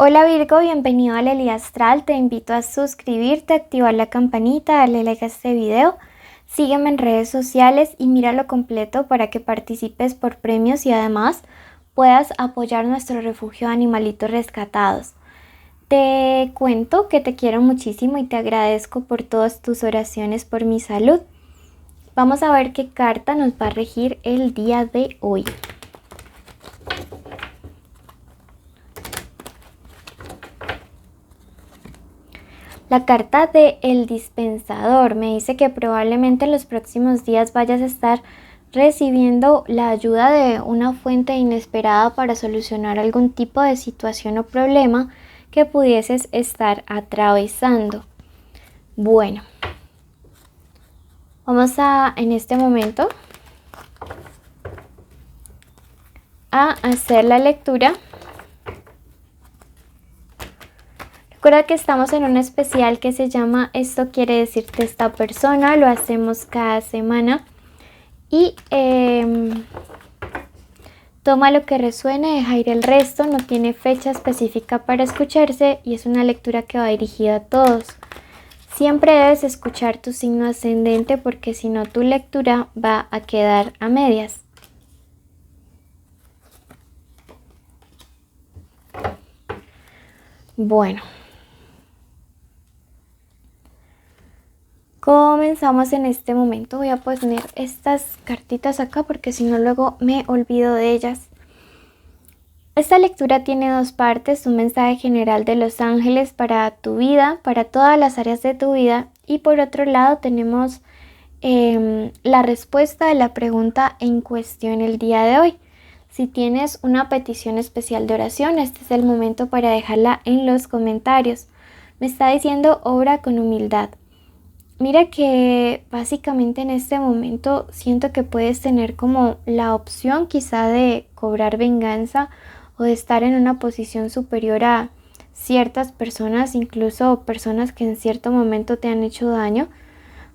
Hola Virgo, bienvenido a Lely Astral. Te invito a suscribirte, activar la campanita, darle like a este video. Sígueme en redes sociales y míralo completo para que participes por premios y además puedas apoyar nuestro refugio de animalitos rescatados. Te cuento que te quiero muchísimo y te agradezco por todas tus oraciones por mi salud. Vamos a ver qué carta nos va a regir el día de hoy. La carta de El Dispensador me dice que probablemente en los próximos días vayas a estar recibiendo la ayuda de una fuente inesperada para solucionar algún tipo de situación o problema que pudieses estar atravesando. Bueno, vamos a en este momento a hacer la lectura. Recuerda que estamos en un especial que se llama Esto quiere decirte esta persona. Lo hacemos cada semana. Y toma lo que resuene, deja ir el resto. No tiene fecha específica para escucharse y es una lectura que va dirigida a todos. Siempre debes escuchar tu signo ascendente porque si no tu lectura va a quedar a medias. Bueno. Comenzamos en este momento. Voy a poner estas cartitas acá porque si no luego me olvido de ellas. Esta lectura tiene dos partes, un mensaje general de los ángeles para tu vida, para todas las áreas de tu vida. Y por otro lado tenemos la respuesta de la pregunta en cuestión el día de hoy. Si tienes una petición especial de oración, este es el momento para dejarla en los comentarios. Me está diciendo obra con humildad. Mira que básicamente en este momento siento que puedes tener como la opción quizá de cobrar venganza o de estar en una posición superior a ciertas personas, incluso personas que en cierto momento te han hecho daño.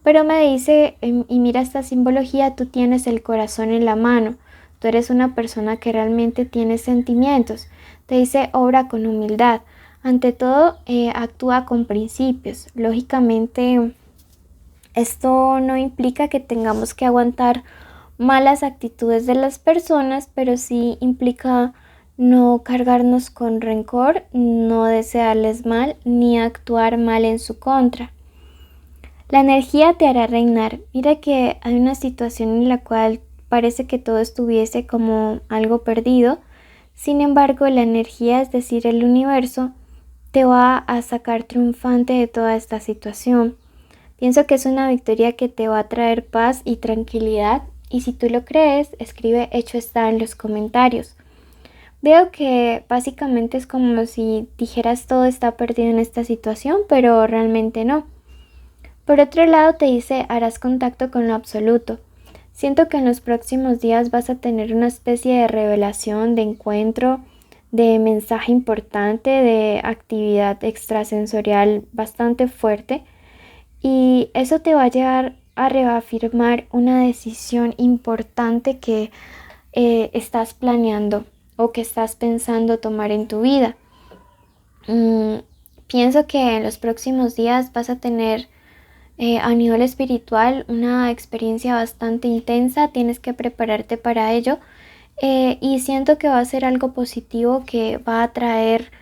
Pero me dice, y mira esta simbología, tú tienes el corazón en la mano, tú eres una persona que realmente tiene sentimientos. Te dice obra con humildad. Ante todo, actúa con principios. Lógicamente, esto no implica que tengamos que aguantar malas actitudes de las personas, pero sí implica no cargarnos con rencor, no desearles mal, ni actuar mal en su contra. La energía te hará reinar. Mira que hay una situación en la cual parece que todo estuviese como algo perdido. Sin embargo, la energía, es decir, el universo, te va a sacar triunfante de toda esta situación. Pienso que es una victoria que te va a traer paz y tranquilidad y si tú lo crees, escribe hecho está en los comentarios. Veo que básicamente es como si dijeras todo está perdido en esta situación, pero realmente no. Por otro lado te dice harás contacto con lo absoluto. Siento que en los próximos días vas a tener una especie de revelación, de encuentro, de mensaje importante, de actividad extrasensorial bastante fuerte. Y eso te va a llevar a reafirmar una decisión importante que estás planeando o que estás pensando tomar en tu vida. Pienso que en los próximos días vas a tener a nivel espiritual una experiencia bastante intensa. Tienes que prepararte para ello y siento que va a ser algo positivo que va a traer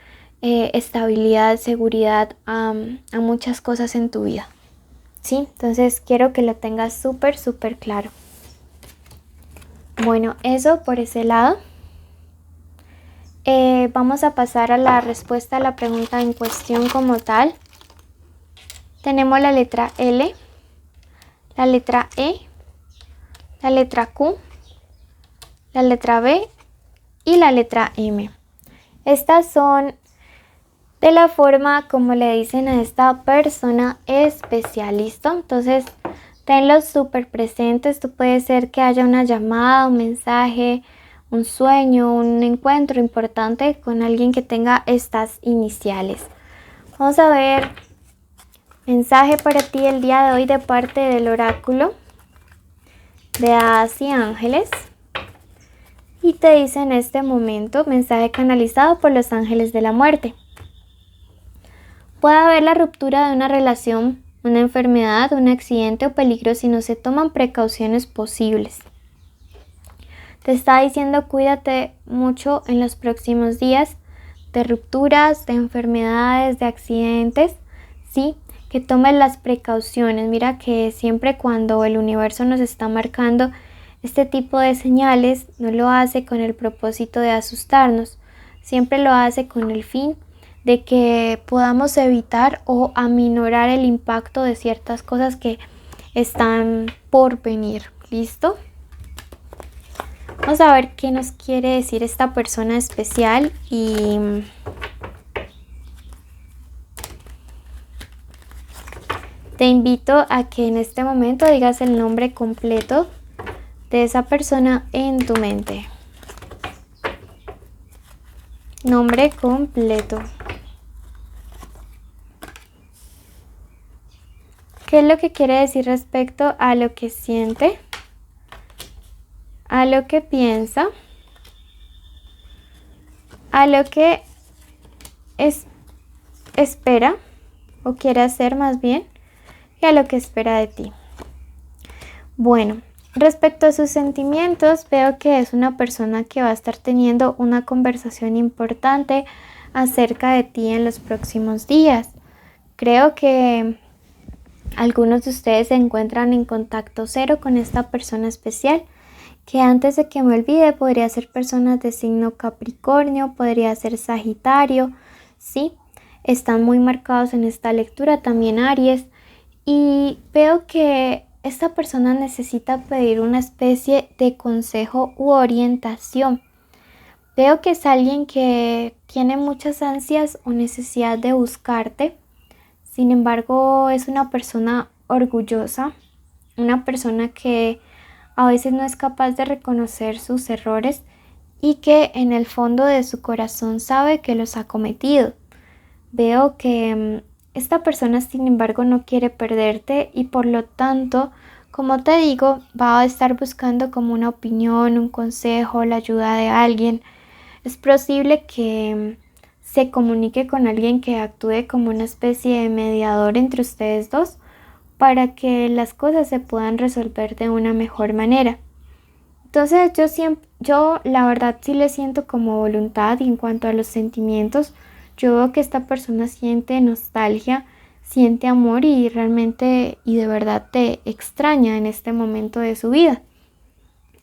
estabilidad, seguridad a muchas cosas en tu vida. ¿Sí? Entonces quiero que lo tengas súper claro. Bueno, eso por ese lado. Vamos a pasar a la respuesta a la pregunta en cuestión como tal. Tenemos la letra L, la letra E, la letra Q, la letra B y la letra M. Estas son de la forma como le dicen a esta persona especial, ¿listo? Entonces, tenlos súper presentes. Esto puede ser que haya una llamada, un mensaje, un sueño, un encuentro importante con alguien que tenga estas iniciales. Vamos a ver mensaje para ti el día de hoy de parte del oráculo de hadas y ángeles. Y te dice en este momento mensaje canalizado por los ángeles de la muerte. Puede haber la ruptura de una relación, una enfermedad, un accidente o peligro si no se toman precauciones posibles. Te está diciendo cuídate mucho en los próximos días de rupturas, de enfermedades, de accidentes, ¿sí? Que tomes las precauciones. Mira que siempre cuando el universo nos está marcando este tipo de señales, no lo hace con el propósito de asustarnos, siempre lo hace con el fin de que podamos evitar o aminorar el impacto de ciertas cosas que están por venir. ¿Listo? Vamos a ver qué nos quiere decir esta persona especial y te invito a que en este momento digas el nombre completo de esa persona en tu mente. Nombre completo. ¿Qué es lo que quiere decir respecto a lo que siente, a lo que piensa, a lo que espera o quiere hacer más bien, y a lo que espera de ti? Bueno, respecto a sus sentimientos, veo que es una persona que va a estar teniendo una conversación importante acerca de ti en los próximos días. Creo que algunos de ustedes se encuentran en contacto cero con esta persona especial, que antes de que me olvide podría ser personas de signo Capricornio, podría ser Sagitario, ¿sí? Están muy marcados en esta lectura, también Aries, y veo que esta persona necesita pedir una especie de consejo u orientación. Veo que es alguien que tiene muchas ansias o necesidad de buscarte. Sin embargo, es una persona orgullosa, una persona que a veces no es capaz de reconocer sus errores y que en el fondo de su corazón sabe que los ha cometido. Veo que esta persona, sin embargo, no quiere perderte y por lo tanto, como te digo, va a estar buscando como una opinión, un consejo, la ayuda de alguien. Es posible que se comunique con alguien que actúe como una especie de mediador entre ustedes dos para que las cosas se puedan resolver de una mejor manera. Entonces yo la verdad sí le siento como voluntad, y en cuanto a los sentimientos, yo veo que esta persona siente nostalgia, siente amor y realmente y de verdad te extraña en este momento de su vida.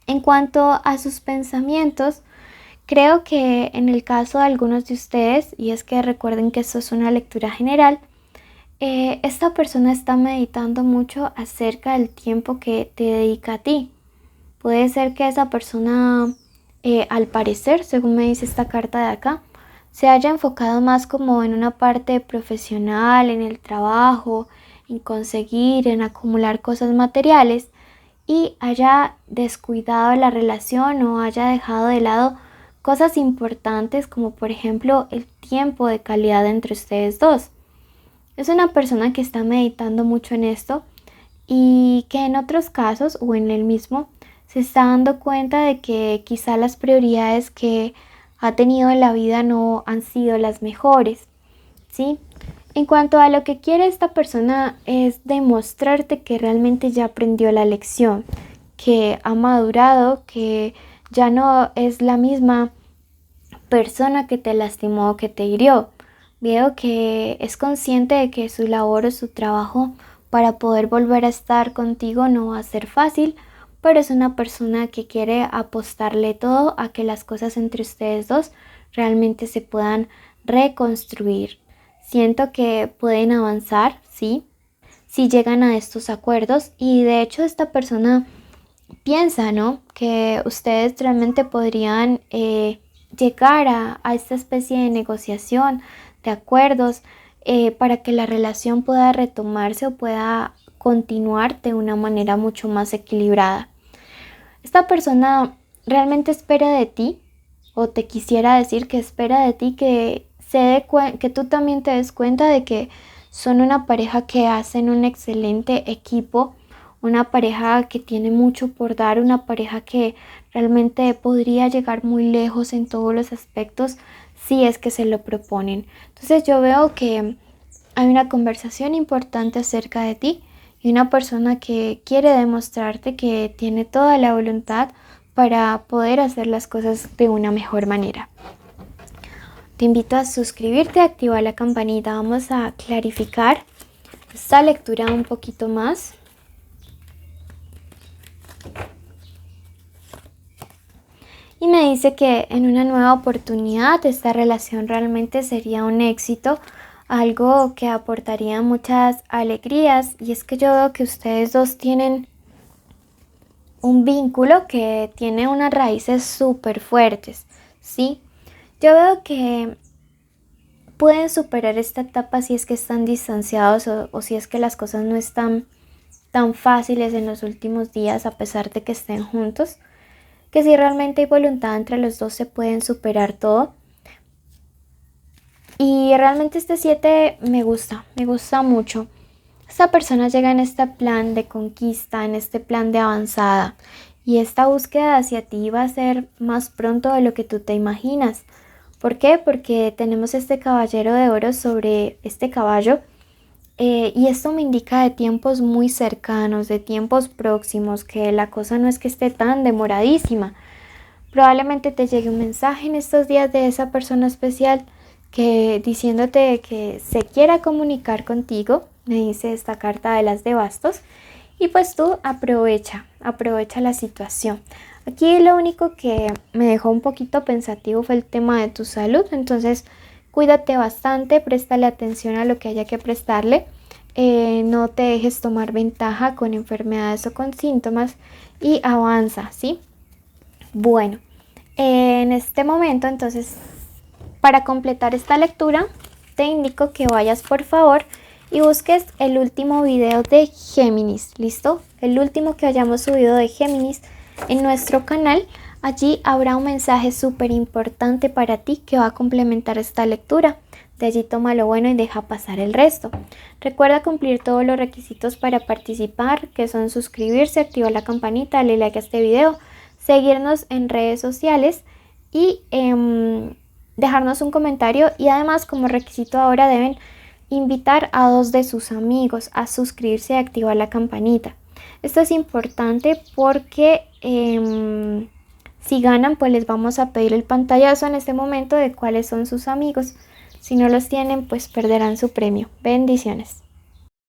En cuanto a sus pensamientos, creo que en el caso de algunos de ustedes, y es que recuerden que esto es una lectura general, esta persona está meditando mucho acerca del tiempo que te dedica a ti. Puede ser que esa persona, al parecer, según me dice esta carta de acá, se haya enfocado más como en una parte profesional, en el trabajo, en conseguir, en acumular cosas materiales y haya descuidado la relación o haya dejado de lado cosas importantes como por ejemplo el tiempo de calidad entre ustedes dos. Es una persona que está meditando mucho en esto y que en otros casos o en el mismo se está dando cuenta de que quizá las prioridades que ha tenido en la vida no han sido las mejores, ¿sí? En cuanto a lo que quiere esta persona es demostrarte que realmente ya aprendió la lección, que ha madurado, que ya no es la misma persona que te lastimó, que te hirió. Veo que es consciente de que su labor o su trabajo para poder volver a estar contigo no va a ser fácil, pero es una persona que quiere apostarle todo a que las cosas entre ustedes dos realmente se puedan reconstruir. Siento que pueden avanzar, ¿sí? Si llegan a estos acuerdos y de hecho esta persona piensa, ¿no? Que ustedes realmente podrían llegar a esta especie de negociación, de acuerdos, para que la relación pueda retomarse o pueda continuar de una manera mucho más equilibrada. Esta persona realmente espera de ti, o te quisiera decir que espera de ti que tú también te des cuenta de que son una pareja que hacen un excelente equipo, una pareja que tiene mucho por dar, una pareja que realmente podría llegar muy lejos en todos los aspectos si es que se lo proponen. Entonces yo veo que hay una conversación importante acerca de ti y una persona que quiere demostrarte que tiene toda la voluntad para poder hacer las cosas de una mejor manera. Te invito a suscribirte, a activar la campanita. Vamos a clarificar esta lectura un poquito más. Y me dice que en una nueva oportunidad esta relación realmente sería un éxito, algo que aportaría muchas alegrías. Y es que yo veo que ustedes dos tienen un vínculo que tiene unas raíces súper fuertes, ¿sí? Yo veo que pueden superar esta etapa si es que están distanciados o si es que las cosas no están tan fáciles en los últimos días a pesar de que estén juntos. Que si realmente hay voluntad entre los dos se pueden superar todo. Y realmente este 7 me gusta mucho. Esta persona llega en este plan de conquista, en este plan de avanzada. Y esta búsqueda hacia ti va a ser más pronto de lo que tú te imaginas. ¿Por qué? Porque tenemos este caballero de oro sobre este caballo. Y esto me indica de tiempos muy cercanos, de tiempos próximos, que la cosa no es que esté tan demoradísima. Probablemente te llegue un mensaje en estos días de esa persona especial que diciéndote que se quiera comunicar contigo. Me dice esta carta de las de bastos. Y pues tú aprovecha la situación. Aquí lo único que me dejó un poquito pensativo fue el tema de tu salud. Entonces cuídate bastante, préstale atención a lo que haya que prestarle. No te dejes tomar ventaja con enfermedades o con síntomas y avanza, ¿sí? Bueno, en este momento entonces, para completar esta lectura, te indico que vayas por favor y busques el último video de Géminis, ¿listo? El último que hayamos subido de Géminis en nuestro canal. Allí habrá un mensaje súper importante para ti que va a complementar esta lectura. De allí toma lo bueno y deja pasar el resto. Recuerda cumplir todos los requisitos para participar, que son suscribirse, activar la campanita, darle like a este video, seguirnos en redes sociales y dejarnos un comentario. Y además, como requisito ahora, deben invitar a 2 de sus amigos a suscribirse y activar la campanita. Esto es importante porque si ganan, pues les vamos a pedir el pantallazo en este momento de cuáles son sus amigos. Si no los tienen, pues perderán su premio. Bendiciones.